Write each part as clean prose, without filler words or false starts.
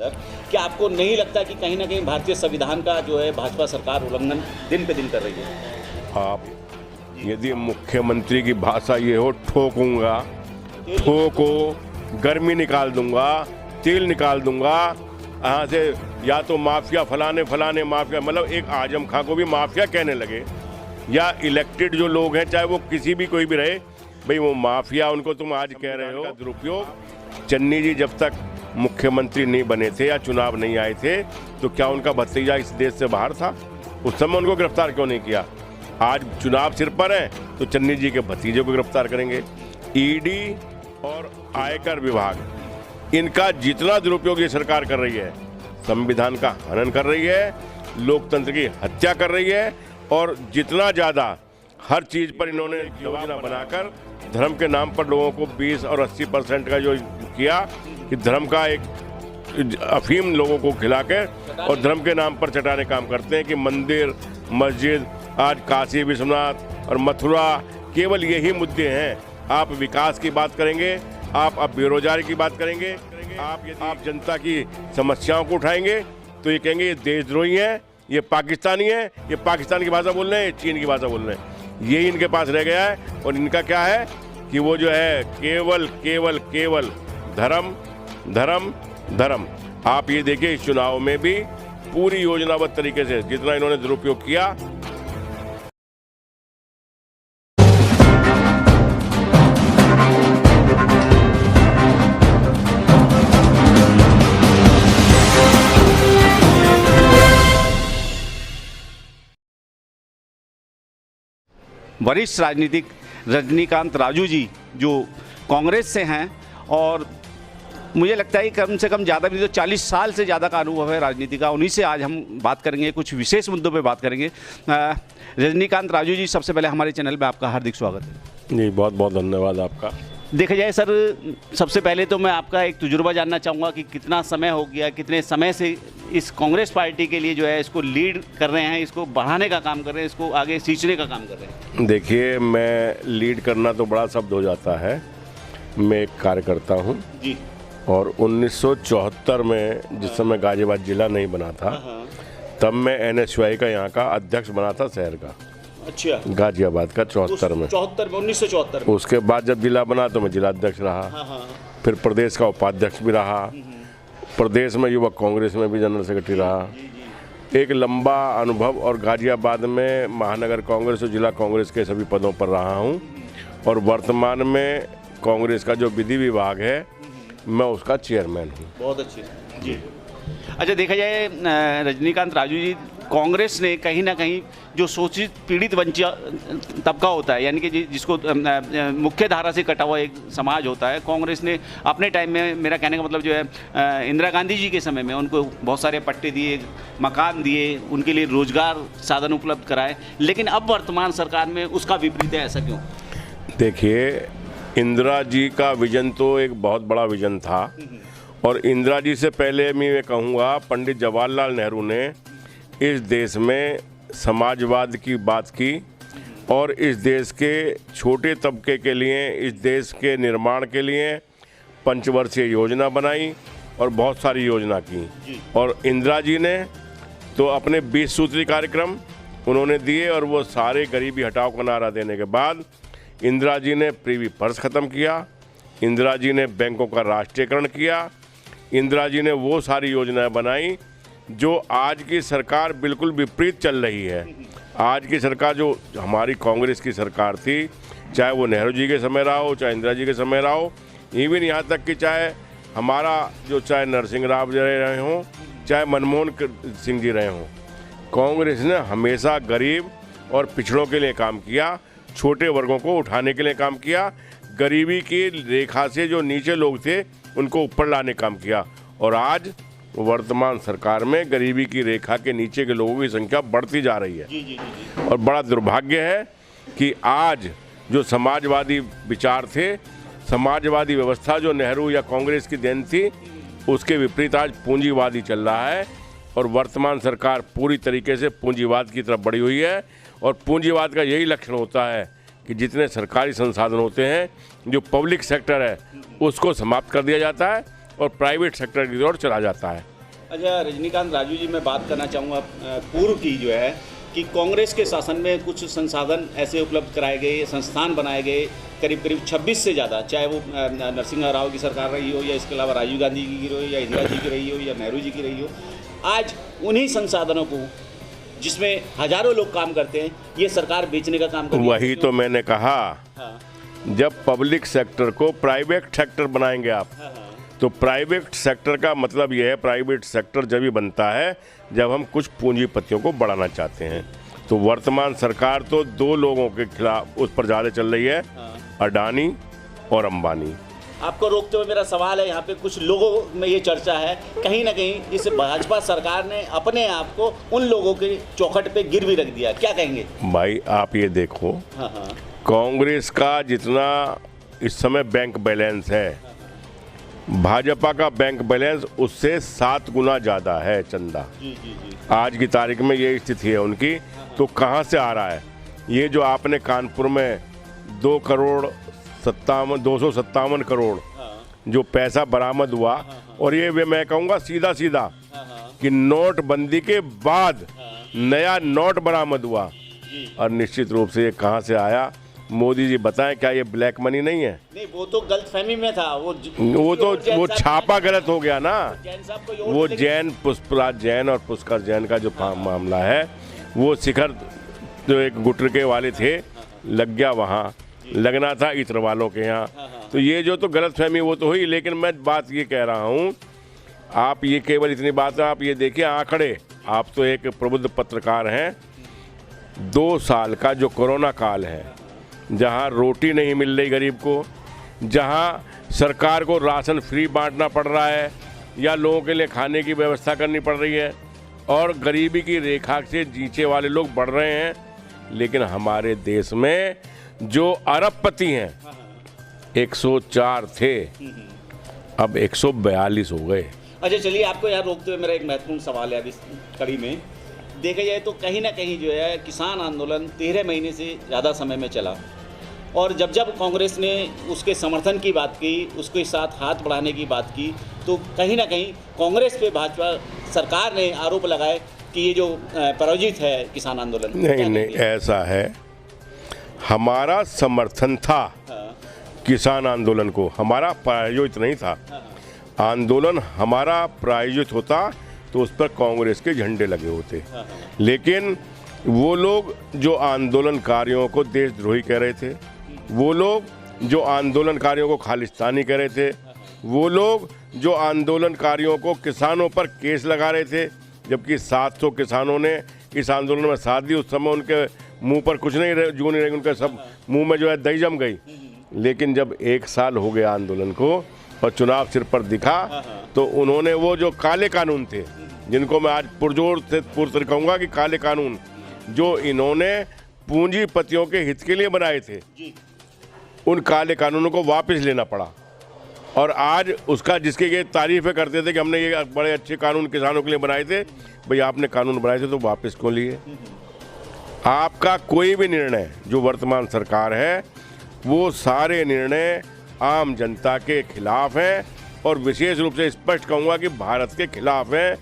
अंदर, क्या आपको नहीं लगता कि कहीं ना कहीं भारतीय संविधान का जो है भाजपा सरकार उल्लंघन दिन पे दिन कर रही है? आप यदि मुख्यमंत्री की भाषा ये हो, ठोकूंगा, ठोको, गर्मी निकाल दूंगा, तेल निकाल दूंगा यहाँ से, या तो माफिया फलाने फलाने माफिया, मतलब एक आजम खां को भी माफिया कहने लगे, या इलेक्टेड जो लोग हैं चाहे वो किसी भी कोई भी रहे, भाई वो माफिया उनको तुम आज कह रहे हो। दुरुपयोग, चन्नी जी जब तक मुख्यमंत्री नहीं बने थे या चुनाव नहीं आए थे तो क्या उनका भतीजा इस देश से बाहर था? उस समय उनको गिरफ्तार क्यों नहीं किया? आज चुनाव सिर पर है तो चन्नी जी के भतीजे को गिरफ्तार करेंगे। ईडी और आयकर विभाग, इनका जितना दुरुपयोग ये सरकार कर रही है, संविधान का हनन कर रही है, लोकतंत्र की हत्या कर रही है, और जितना ज़्यादा हर चीज़ पर इन्होंने योजना बनाकर धर्म के नाम पर लोगों को 20 और 80% का जो किया कि धर्म का एक अफीम लोगों को खिला के और धर्म के नाम पर चटाने काम करते हैं कि मंदिर मस्जिद, आज काशी विश्वनाथ और मथुरा, केवल यही मुद्दे हैं। आप विकास की बात करेंगे, आप अब बेरोजगारी की बात करेंगे, आप जनता की समस्याओं को उठाएंगे तो ये कहेंगे ये देशद्रोही हैं, ये पाकिस्तानी है, ये पाकिस्तान की भाषा बोल रहे हैं, ये चीन की भाषा बोल रहे हैं। यही इनके पास रह गया है और इनका क्या है कि वो जो है केवल केवल केवल धर्म धर्म धर्म। आप ये देखिए इस चुनाव में भी पूरी योजनाबद्ध तरीके से जितना इन्होंने दुरुपयोग किया। वरिष्ठ राजनीतिक रजनीकांत राजू जी जो कांग्रेस से हैं और मुझे लगता है कि कम से कम ज़्यादा भी तो 40 साल से ज़्यादा का अनुभव है राजनीति का, उन्हीं से आज हम बात करेंगे, कुछ विशेष मुद्दों पे बात करेंगे। रजनीकांत राजू जी, सबसे पहले हमारे चैनल में आपका हार्दिक स्वागत है। जी बहुत बहुत धन्यवाद आपका। देखा जाए सर, सबसे पहले तो मैं आपका एक तजुर्बा जानना चाहूँगा कि कितना समय हो गया, कितने समय से इस कांग्रेस पार्टी के लिए जो है इसको लीड कर रहे हैं, इसको बढ़ाने का काम कर रहे हैं, इसको आगे सींचने का काम कर रहे हैं? देखिए, मैं लीड करना तो बड़ा शब्द हो जाता है, मैं एक कार्यकर्ता हूँ जी। और 1974 में जिस समय गाजियाबाद जिला नहीं बना था तब मैं NSY का यहाँ का अध्यक्ष बना था शहर का। अच्छा। गाजियाबाद का 74 में 1974 में। उसके बाद जब जिला बना तो मैं जिला अध्यक्ष रहा। फिर प्रदेश का उपाध्यक्ष भी रहा, प्रदेश में युवक कांग्रेस में भी जनरल सेक्रेटरी रहा। एक लंबा अनुभव, और गाजियाबाद में महानगर कांग्रेस और जिला कांग्रेस के सभी पदों पर रहा हूँ। और वर्तमान में कांग्रेस का जो विधि विभाग है मैं उसका चेयरमैन हूँ। बहुत अच्छी जी। अच्छा, देखा जाए रजनीकांत राजू जी, कांग्रेस ने कहीं ना कहीं जो शोषित पीड़ित वंचित तबका होता है, यानी कि जिसको मुख्य धारा से कटा हुआ एक समाज होता है, कांग्रेस ने अपने टाइम में, मेरा कहने का मतलब जो है इंदिरा गांधी जी के समय में उनको बहुत सारे पट्टे दिए, मकान दिए, उनके लिए रोजगार साधन उपलब्ध कराए, लेकिन अब वर्तमान सरकार में उसका विपरीत है। ऐसा क्यों? देखिए, इंदिरा जी का विजन तो एक बहुत बड़ा विजन था, और इंदिरा जी से पहले मैं कहूँगा पंडित जवाहरलाल नेहरू ने इस देश में समाजवाद की बात की और इस देश के छोटे तबके के लिए, इस देश के निर्माण के लिए पंचवर्षीय योजना बनाई और बहुत सारी योजना की। और इंदिरा जी ने तो अपने 20 सूत्री कार्यक्रम उन्होंने दिए, और वो सारे गरीबी हटाओ का नारा देने के बाद इंदिरा जी ने प्रीवी पर्स ख़त्म किया, इंदिरा जी ने बैंकों का राष्ट्रीयकरण किया, इंदिरा जी ने वो सारी योजनाएं बनाई जो आज की सरकार बिल्कुल विपरीत चल रही है। आज की सरकार जो हमारी कांग्रेस की सरकार थी, चाहे वो नेहरू जी के समय रहा हो, चाहे इंदिरा जी के समय रहा हो, इवन यहाँ तक कि चाहे हमारा जो चाहे नरसिंह राव जी रहे हों, चाहे मनमोहन सिंह जी रहे हों, कांग्रेस ने हमेशा गरीब और पिछड़ों के लिए काम किया, छोटे वर्गों को उठाने के लिए काम किया, गरीबी की रेखा से जो नीचे लोग थे उनको ऊपर लाने काम किया। और आज वर्तमान सरकार में गरीबी की रेखा के नीचे के लोगों की संख्या बढ़ती जा रही है। और बड़ा दुर्भाग्य है कि आज जो समाजवादी विचार थे, समाजवादी व्यवस्था जो नेहरू या कांग्रेस की देन थी, उसके विपरीत आज पूंजीवादी चल रहा है। और वर्तमान सरकार पूरी तरीके से पूंजीवाद की तरफ बढ़ी हुई है। और पूंजीवाद का यही लक्षण होता है कि जितने सरकारी संसाधन होते हैं, जो पब्लिक सेक्टर है, उसको समाप्त कर दिया जाता है और प्राइवेट सेक्टर की ओर चला जाता है। अच्छा रजनीकांत राजू जी, मैं बात करना चाहूँगा पूर्व की जो है कि कांग्रेस के शासन में कुछ संसाधन ऐसे उपलब्ध कराए गए, संस्थान बनाए गए करीब 26 से ज़्यादा, चाहे वो नरसिंह राव की सरकार रही हो या इसके अलावा राजीव गांधी की रही हो या इंदिरा जी की रही हो या नेहरू जी की रही हो। आज उन्हीं संसाधनों को जिसमें हजारों लोग काम करते हैं ये सरकार बेचने का काम कर रही है। वही तो मैंने कहा, हाँ, जब पब्लिक सेक्टर को प्राइवेट सेक्टर बनाएंगे आप, हाँ, तो प्राइवेट सेक्टर का मतलब यह है, प्राइवेट सेक्टर जब ही बनता है जब हम कुछ पूंजीपतियों को बढ़ाना चाहते हैं। तो वर्तमान सरकार तो दो लोगों के खिलाफ उस पर ज़्यादा चल रही है, अडानी और अंबानी। आपको रोकते हुए मेरा सवाल है, यहाँ पे कुछ लोगों में ये चर्चा है कहीं ना कहीं इस भाजपा सरकार ने अपने आप को उन लोगों के चौखट पे गिर भी रख दिया, क्या कहेंगे? भाई आप ये देखो, हाँ हाँ, कांग्रेस का जितना इस समय बैंक बैलेंस है, भाजपा का बैंक बैलेंस उससे 7 गुना ज़्यादा है चंदा। जी जी जी, आज की तारीख में ये स्थिति है उनकी। तो कहाँ से आ रहा है ये जो आपने कानपुर में 257 करोड़ जो पैसा बरामद हुआ, और ये मैं कहूँगा सीधा सीधा कि नोटबंदी के बाद नया नोट बरामद हुआ, और निश्चित रूप से ये कहाँ से आया? मोदी जी बताएं, क्या ये ब्लैक मनी नहीं है? नहीं, वो तो गलतफहमी में था, वो छापा गलत हो गया ना। जैन साहब को वो जैन, पुष्पराज जैन और पुष्कर जैन का जो मामला है, वो शिखर जो एक गुटर के वाले थे, लग गया वहाँ, लगना था इत्र वालों के यहाँ। तो ये जो तो गलतफहमी वो तो हुई, लेकिन मैं बात ये कह रहा हूँ, आप ये केवल इतनी बात है, आप ये देखिए आंकड़े, आप तो एक प्रबुद्ध पत्रकार हैं। 2 साल का जो कोरोना काल है, जहाँ रोटी नहीं मिल रही गरीब को, जहाँ सरकार को राशन फ्री बांटना पड़ रहा है या लोगों के लिए खाने की व्यवस्था करनी पड़ रही है, और गरीबी की रेखा से नीचे वाले लोग बढ़ रहे हैं, लेकिन हमारे देश में जो अरबपति हैं 104 थे, अब 142 हो गए। अच्छा चलिए, आपको यहाँ रोकते हुए मेरा एक महत्वपूर्ण सवाल है अब इस कड़ी में। देखा जाए तो कहीं ना कहीं जो है किसान आंदोलन 13 महीने से ज़्यादा समय में चला, और जब कांग्रेस ने उसके समर्थन की बात की, उसके साथ हाथ बढ़ाने की बात की, तो कहीं ना कहीं कांग्रेस पे भाजपा सरकार ने आरोप लगाए कि ये जो पराजित है किसान आंदोलन। नहीं, ऐसा है, हमारा समर्थन था किसान आंदोलन को, हमारा प्रायोजित नहीं था। आंदोलन हमारा प्रायोजित होता तो उस पर कांग्रेस के झंडे लगे होते, लेकिन वो लोग जो आंदोलनकारियों को देशद्रोही कह रहे थे, वो लोग जो आंदोलनकारियों को खालिस्तानी कह रहे थे, वो लोग जो आंदोलनकारियों को किसानों पर केस लगा रहे थे, जबकि 700 किसानों ने इस आंदोलन में साथ दी। उस समय उनके मुंह पर कुछ नहीं रहे, जू नहीं रही, उनके सब मुंह में जो है दही जम गई। लेकिन जब 1 साल हो गया आंदोलन को और चुनाव सिर पर दिखा, तो उन्होंने वो जो काले कानून थे, जिनको मैं आज पुरजोर से पुरसर कहूँगा कि काले कानून जो इन्होंने पूंजीपतियों के हित के लिए बनाए थे, उन काले कानूनों को वापस लेना पड़ा। और आज उसका जिसके ये तारीफ़ें करते थे कि हमने ये बड़े अच्छे कानून किसानों के लिए बनाए थे, भाई आपने कानून बनाए थे तो वापस क्यों लिए? आपका कोई भी निर्णय जो वर्तमान सरकार है, वो सारे निर्णय आम जनता के खिलाफ हैं, और विशेष रूप से स्पष्ट कहूँगा कि भारत के खिलाफ हैं,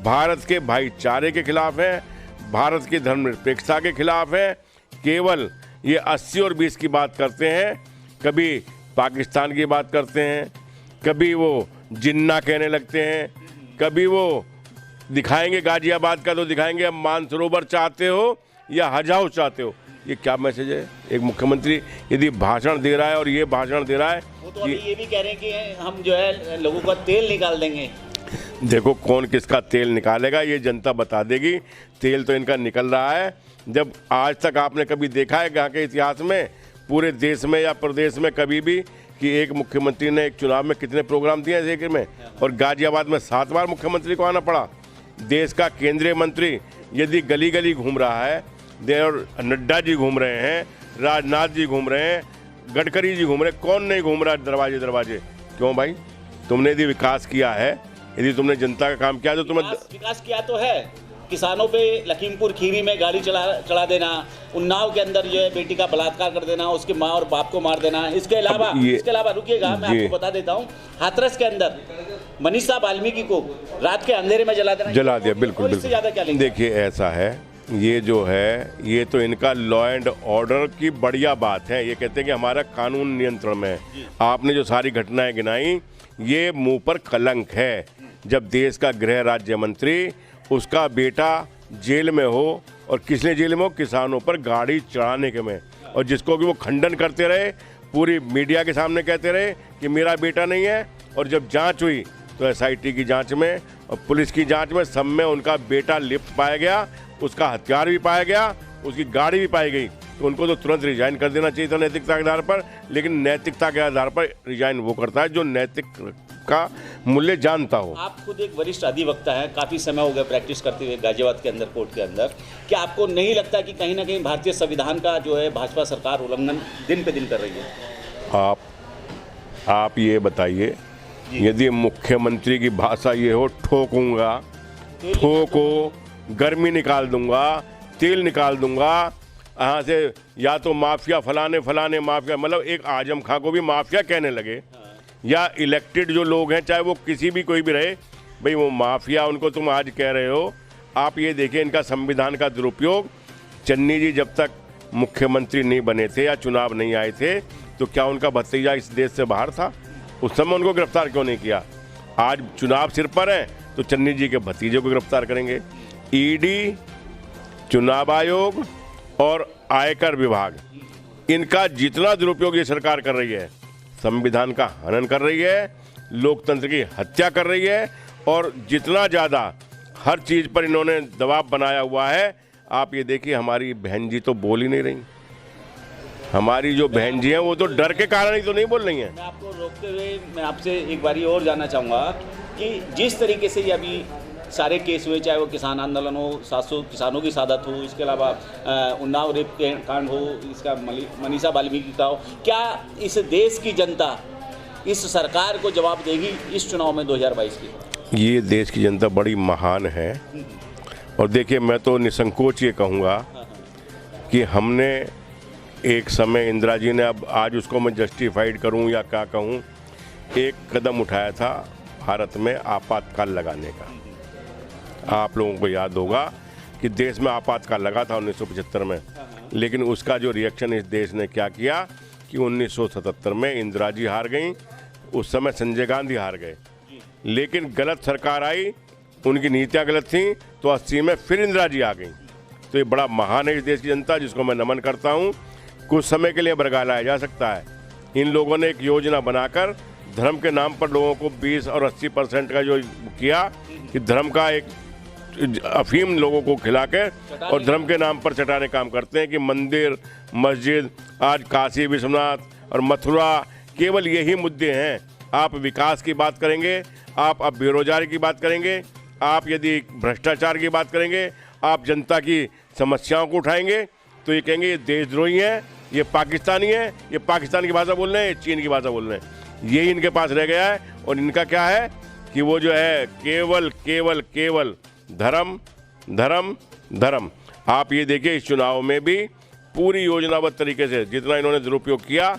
भारत के भाईचारे के खिलाफ हैं, भारत की धर्मनिरपेक्षता के खिलाफ हैं। केवल ये 80 और 20 की बात करते हैं, कभी पाकिस्तान की बात करते हैं, कभी वो जिन्ना कहने लगते हैं, कभी वो दिखाएंगे गाजियाबाद का तो दिखाएंगे अब मानसरोवर चाहते हो या हज हाउस चाहते हो। ये क्या मैसेज है? एक मुख्यमंत्री यदि भाषण दे रहा है और ये भाषण दे रहा है, वो तो अभी ये भी कह रहे हैं कि हम जो है लोगों का तेल निकाल देंगे। देखो कौन किसका तेल निकालेगा ये जनता बता देगी। तेल तो इनका निकल रहा है। जब आज तक आपने कभी देखा है यहाँ के इतिहास में, पूरे देश में या प्रदेश में कभी भी, कि एक मुख्यमंत्री ने एक चुनाव में कितने प्रोग्राम दिए हैं जिक्र में, और गाजियाबाद में 7 बार मुख्यमंत्री को आना पड़ा। देश का केंद्रीय मंत्री यदि गली गली घूम रहा है, और नड्डा जी घूम रहे हैं, राजनाथ जी घूम रहे हैं, गडकरी जी घूम रहे हैं, कौन नहीं घूम रहा दरवाजे दरवाजे? क्यों भाई? तुमने यदि विकास किया है, यदि तुमने जनता का काम किया तो तुम्हें विकास किया तो है। किसानों पे लखीमपुर खीरी में गाड़ी चढ़ा देना, उन्नाव के अंदर जो है बेटी का बलात्कार कर देना, उसके माँ और बाप को मार देना। इसके अलावा रुकिएगा, मैं आपको बता देता हूँ, हाथरस के अंदर मनीषा वाल्मीकि को रात के अंधेरे में जला देना, जला दिया, बिल्कुल और इससे ज्यादा क्या बिल्कुल। लेंगे? देखिए ऐसा है, ये जो है ये तो इनका लॉ एंड ऑर्डर की बढ़िया बात है। ये कहते हैं कि हमारा कानून नियंत्रण में है। आपने जो सारी घटनाएं गिनाई, ये मुंह पर कलंक है। जब देश का गृह राज्य मंत्री, उसका बेटा जेल में हो, और किसने जेल में हो? किसानों पर गाड़ी चढ़ाने के में, और जिसको कि वो खंडन करते रहे, पूरी मीडिया के सामने कहते रहे कि मेरा बेटा नहीं है। और जब जांच हुई तो एसआईटी की जांच में और पुलिस की जांच में सब में उनका बेटा लिप्त पाया गया, उसका हथियार भी पाया गया, उसकी गाड़ी भी पाई गई। तो उनको तो तुरंत रिजाइन कर देना चाहिए था नैतिकता के आधार पर। लेकिन नैतिकता के आधार पर रिजाइन वो करता है जो नैतिक का मूल्य जानता हो। आप खुद एक वरिष्ठ अधिवक्ता हैं, काफ़ी समय हो गया प्रैक्टिस करते हुए गाजियाबाद के अंदर, कोर्ट के अंदर। क्या आपको नहीं लगता कि कहीं ना कहीं भारतीय संविधान का जो है भाजपा सरकार उल्लंघन दिन पे दिन कर रही है? आप ये बताइए, यदि मुख्यमंत्री की भाषा ये हो, ठोकूंगा, ठोको, गर्मी निकाल दूंगा, तेल निकाल दूंगा यहाँ से, या तो माफिया फलाने फलाने माफिया, मतलब एक आजम खां को भी माफिया कहने लगे, या इलेक्टेड जो लोग हैं, चाहे वो किसी भी कोई भी रहे, भाई वो माफिया, उनको तुम आज कह रहे हो। आप ये देखिए इनका संविधान का दुरुपयोग। चन्नी जी जब तक मुख्यमंत्री नहीं बने थे या चुनाव नहीं आए थे, तो क्या उनका भतीजा इस देश से बाहर था? उस समय उनको गिरफ्तार क्यों नहीं किया? आज चुनाव सिर पर है तो चन्नी जी के भतीजे को गिरफ्तार करेंगे। ईडी, चुनाव आयोग और आयकर विभाग, इनका जितना दुरुपयोग ये सरकार कर रही है, संविधान का हनन कर रही है, लोकतंत्र की हत्या कर रही है, और जितना ज़्यादा हर चीज़ पर इन्होंने दबाव बनाया हुआ है। आप ये देखिए, हमारी बहन जी तो बोल ही नहीं रही। हमारी जो बहन जी हैं वो तो डर के कारण ही तो नहीं बोल रही हैं। मैं आपको रोकते हुए मैं आपसे एक बारी और जानना चाहूँगा कि जिस तरीके से ये अभी सारे केस हुए, चाहे वो किसान आंदोलन हो, 700 किसानों की शहादत हो, इसके अलावा उन्नाव रेप कांड हो, इसका मनीषा वाल्मीकि का हो, क्या इस देश की जनता इस सरकार को जवाब देगी इस चुनाव में 2022 की? ये देश की जनता बड़ी महान है। और देखिए, मैं तो निसंकोच ये कहूँगा कि हमने एक समय, इंदिरा जी ने, अब आज उसको मैं जस्टिफाइड करूँ या क्या कहूँ, एक कदम उठाया था भारत में आपातकाल लगाने का। आप लोगों को याद होगा कि देश में आपातकाल लगा था 1975 में, लेकिन उसका जो रिएक्शन इस देश ने क्या किया कि 1977 में इंदिरा जी हार गई, उस समय संजय गांधी हार गए, लेकिन गलत सरकार आई, उनकी नीतियां गलत थीं, तो 80 में फिर इंदिरा जी आ गई। तो ये बड़ा महान है इस देश की जनता, जिसको मैं नमन करता हूँ। कुछ समय के लिए बरगा लाया जा सकता है। इन लोगों ने एक योजना बनाकर धर्म के नाम पर लोगों को 20 और 80% का जो किया कि धर्म का एक अफीम लोगों को खिला के और धर्म के नाम पर चटाने काम करते हैं कि मंदिर, मस्जिद, आज काशी विश्वनाथ और मथुरा, केवल यही मुद्दे हैं। आप विकास की बात करेंगे, आप अब बेरोजगारी की बात करेंगे, आप यदि भ्रष्टाचार की बात करेंगे, आप जनता की समस्याओं को उठाएंगे, तो ये कहेंगे ये देशद्रोही हैं, ये पाकिस्तानी है, ये पाकिस्तान की भाषा बोल रहे हैं, ये चीन की भाषा बोल रहे हैं। यही इनके पास रह गया है। और इनका क्या है कि वो जो है केवल केवल केवल धर्म धर्म धर्म। आप ये देखिए, इस चुनाव में भी पूरी योजनाबद्ध तरीके से जितना इन्होंने दुरुपयोग किया,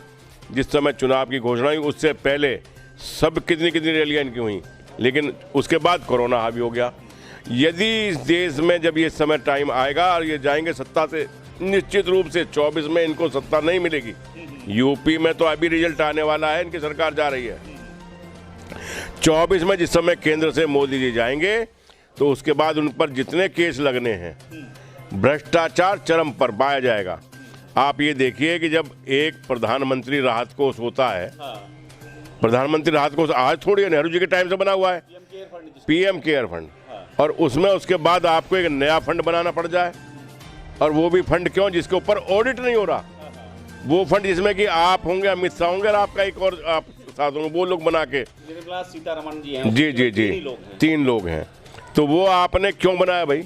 जिस समय चुनाव की घोषणा हुई उससे पहले सब कितनी कितनी रैलियाँ इनकी हुई, लेकिन उसके बाद कोरोना हावी हो गया। यदि इस देश में जब ये समय टाइम आएगा और ये जाएंगे सत्ता से, निश्चित रूप से 24 में इनको सत्ता नहीं मिलेगी। यूपी में तो अभी रिजल्ट आने वाला है, इनकी सरकार जा रही है। 24 में जिस समय केंद्र से मोदी जी जाएंगे, तो उसके बाद उन पर जितने केस लगने हैं, भ्रष्टाचार चरम पर पाया जाएगा। आप ये देखिए कि जब एक प्रधानमंत्री राहत कोष होता है, प्रधानमंत्री राहत कोष आज थोड़ी है, नेहरू जी के टाइम से बना हुआ है, पीएम केयर फंड, और उसमें उसके बाद आपको एक नया फंड बनाना पड़ जाए, और वो भी फंड क्यों जिसके ऊपर ऑडिट नहीं हो रहा। वो फंड जिसमें कि आप होंगे, अमित शाह होंगे, और आपका एक और आप साथ होंगे, वो लोग बना के, सीतारमण जी हैं, जी जी जी, 3 लोग हैं, तो वो आपने क्यों बनाया भाई?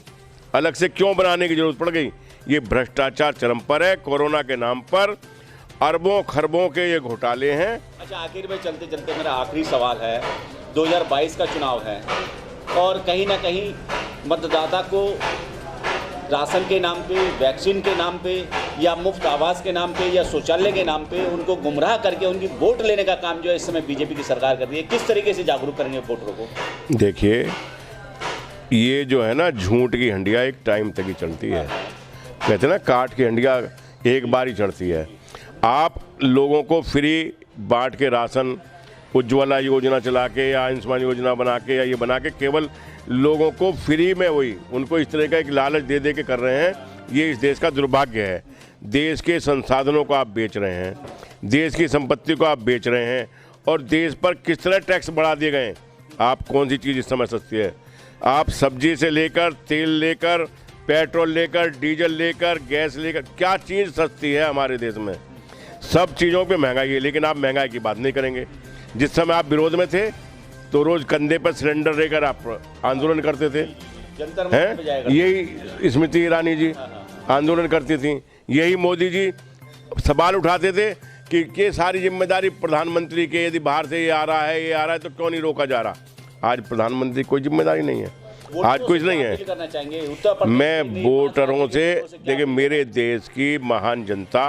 अलग से क्यों बनाने की जरूरत पड़ गई? ये भ्रष्टाचार चरम पर है। कोरोना के नाम पर अरबों खरबों के ये घोटाले हैं। अच्छा, आखिर में चलते चलते मेरा आखिरी सवाल है, 2022 का चुनाव है और कहीं ना कहीं मतदाता को राशन के नाम पे, वैक्सीन के नाम पे या मुफ्त आवास के नाम पे या शौचालय के नाम पे उनको गुमराह करके उनकी वोट लेने का काम जो है इस समय बीजेपी की सरकार कर रही है। किस तरीके से जागरूक करेंगे वोटरों को? देखिए, ये जो है ना, झूठ की हंडिया एक टाइम तक ही चलती है। कहते हैं ना, काठ की हंडिया एक बार ही चढ़ती है। आप लोगों को फ्री बांट के राशन, उज्ज्वला योजना चला के या आयुष्मान योजना बना के या ये बना के केवल लोगों को फ्री में वही उनको इस तरह का एक लालच दे दे के कर रहे हैं। ये इस देश का दुर्भाग्य है। देश के संसाधनों को आप बेच रहे हैं, देश की संपत्ति को आप बेच रहे हैं, और देश पर किस तरह टैक्स बढ़ा दिए गए। आप कौन सी चीज़ इस समय सस्ती है? आप सब्जी से लेकर, तेल लेकर, पेट्रोल लेकर, डीजल लेकर, गैस लेकर, क्या चीज़ सस्ती है हमारे देश में? सब चीज़ों पे महंगाई है, लेकिन आप महंगाई की बात नहीं करेंगे। जिस समय आप विरोध में थे तो रोज कंधे पर सिलेंडर लेकर आप आंदोलन करते थे, हैं? यही स्मृति ईरानी जी आंदोलन करती थी, यही मोदी जी सवाल उठाते थे कि ये सारी जिम्मेदारी प्रधानमंत्री के, यदि बाहर से ये आ रहा है, ये आ रहा है, तो क्यों नहीं रोका जा रहा। आज प्रधानमंत्री कोई जिम्मेदारी नहीं है, आज कुछ नहीं है। मैं वोटरों से, देखिए, मेरे देश की महान जनता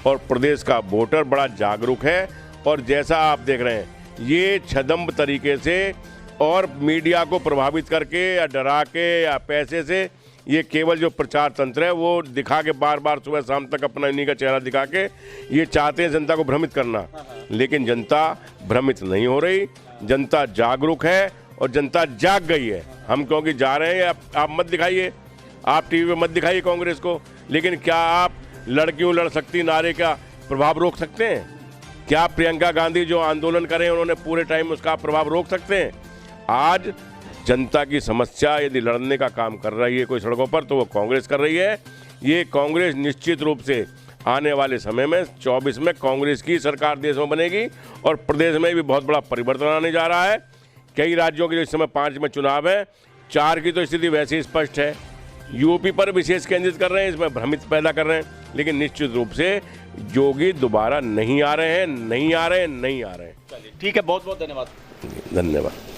और प्रदेश का वोटर बड़ा जागरूक है, और जैसा आप देख रहे हैं, ये छदम्ब तरीके से और मीडिया को प्रभावित करके या डरा के या पैसे से, ये केवल जो प्रचार तंत्र है वो दिखा के बार बार सुबह शाम तक अपना इन्हीं का चेहरा दिखा के ये चाहते हैं जनता को भ्रमित करना। लेकिन जनता भ्रमित नहीं हो रही, जनता जागरूक है और जनता जाग गई है। हम क्योंकि जा रहे हैं, आप मत दिखाइए, आप टीवी पे मत दिखाइए कांग्रेस को, लेकिन क्या आप लड़कियों लड़ सकती नारे का प्रभाव रोक सकते हैं? क्या प्रियंका गांधी जो आंदोलन करे उन्होंने पूरे टाइम उसका प्रभाव रोक सकते हैं? आज जनता की समस्या यदि लड़ने का काम कर रही है कोई सड़कों पर, तो वो कांग्रेस कर रही है। ये कांग्रेस निश्चित रूप से आने वाले समय में 24 में कांग्रेस की सरकार देश में बनेगी, और प्रदेश में भी बहुत बड़ा परिवर्तन आने जा रहा है। कई राज्यों के जो इस समय 5 में चुनाव है, 4 की तो स्थिति वैसे ही स्पष्ट है। यूपी पर विशेष केंद्रित कर रहे हैं, इसमें भ्रमित पैदा कर रहे हैं, लेकिन निश्चित रूप से योगी दोबारा नहीं आ रहे हैं, नहीं आ रहे हैं, नहीं आ रहे हैं। ठीक है, बहुत बहुत धन्यवाद। धन्यवाद।